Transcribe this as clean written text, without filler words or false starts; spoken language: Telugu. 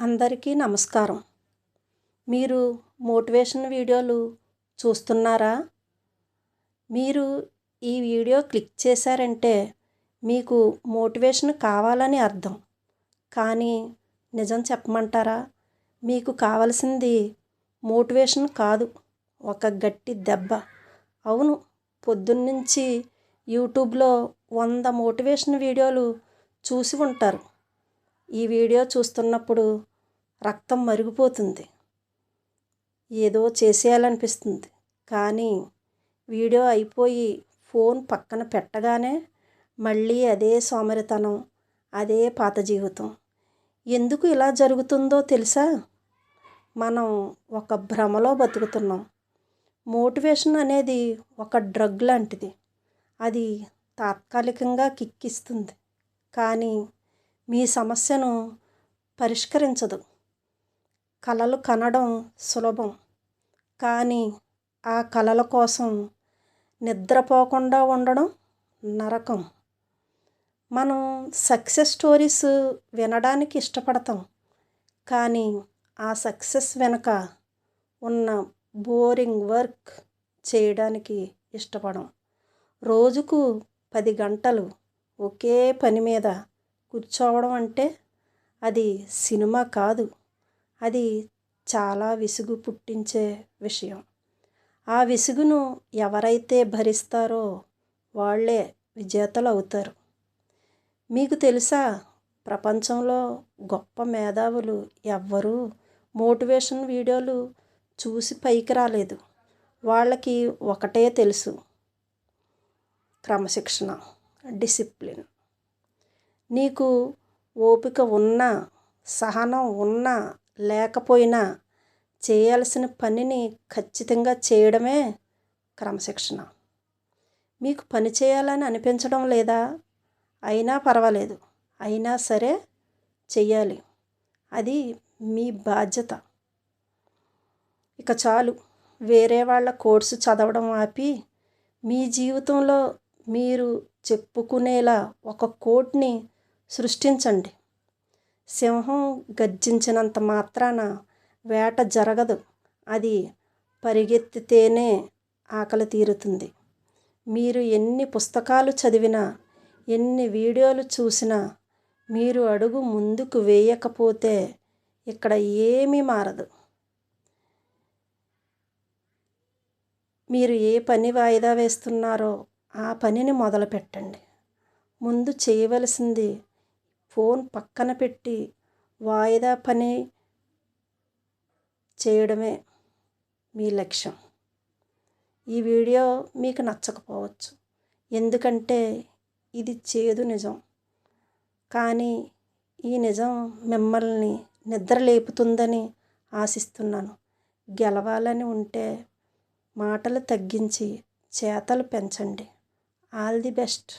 అందరికీ నమస్కారం. మీరు మోటివేషన్ వీడియోలు చూస్తున్నారా? మీరు ఈ వీడియో క్లిక్ చేశారంటే మీకు మోటివేషన్ కావాలని అర్థం. కానీ నిజం చెప్పమంటారా? మీకు కావాల్సింది మోటివేషన్ కాదు, ఒక గట్టి దెబ్బ. అవును, పొద్దున్నుంచి యూట్యూబ్లో 100 మోటివేషన్ వీడియోలు చూసి ఉంటారు. ఈ వీడియో చూస్తున్నప్పుడు రక్తం మరిగిపోతుంది, ఏదో చేసేయాలనిపిస్తుంది. కానీ వీడియో అయిపోయి ఫోన్ పక్కన పెట్టగానే మళ్ళీ అదే సోమరితనం, అదే పాత జీవితం. ఎందుకు ఇలా జరుగుతుందో తెలుసా? మనం ఒక భ్రమలో బతుకుతున్నాం. మోటివేషన్ అనేది ఒక డ్రగ్ లాంటిది. అది తాత్కాలికంగా కిక్కిస్తుంది, కానీ మీ సమస్యను పరిష్కరించదు. కలలు కనడం సులభం, కానీ ఆ కలల కోసం నిద్రపోకుండా ఉండడం నరకం. మనం సక్సెస్ స్టోరీస్ వినడానికి ఇష్టపడతాం, కానీ ఆ సక్సెస్ వెనక ఉన్న బోరింగ్ వర్క్ చేయడానికి ఇష్టపడం. రోజుకు 10 గంటలు ఒకే పని మీద కూర్చోవడం అంటే అది సినిమా కాదు, అది చాలా విసుగు పుట్టించే విషయం. ఆ విసుగును ఎవరైతే భరిస్తారో వాళ్ళే విజేతలు అవుతారు. మీకు తెలుసా, ప్రపంచంలో గొప్ప మేధావులు ఎవ్వరూ మోటివేషన్ వీడియోలు చూసి పైకి రాలేదు. వాళ్ళకి ఒకటే తెలుసు: క్రమశిక్షణ, డిసిప్లిన్. నీకు ఓపిక ఉన్నా, సహనం ఉన్నా లేకపోయినా చేయాల్సిన పనిని ఖచ్చితంగా చేయడమే క్రమశిక్షణ. మీకు పని చేయాలని అనిపించడం లేదా? అయినా పర్వాలేదు, అయినా సరే చెయ్యాలి. అది మీ బాధ్యత. ఇక చాలు, వేరే వాళ్ళ కోర్సు చదవడం ఆపి మీ జీవితంలో మీరు చెప్పుకునేలా ఒక కోట్ని సృష్టించండి. సింహం గర్జించినంత మాత్రాన వేట జరగదు, అది పరిగెత్తితేనే ఆకలి తీరుతుంది. మీరు ఎన్ని పుస్తకాలు చదివినా, ఎన్ని వీడియోలు చూసినా, మీరు అడుగు ముందుకు వేయకపోతే ఇక్కడ ఏమీ మారదు. మీరు ఏ పని వాయిదా వేస్తున్నారో ఆ పనిని మొదలు పెట్టండి. ముందు చేయవలసింది ఫోన్ పక్కన పెట్టి వాయిదా పని చేయడమే మీ లక్ష్యం. ఈ వీడియో మీకు నచ్చకపోవచ్చు, ఎందుకంటే ఇది చేదు నిజం. కానీ ఈ నిజం మిమ్మల్ని నిద్రలేపుతుందని ఆశిస్తున్నాను. గెలవాలని ఉంటే మాటలు తగ్గించి చేతలు పెంచండి. All the best.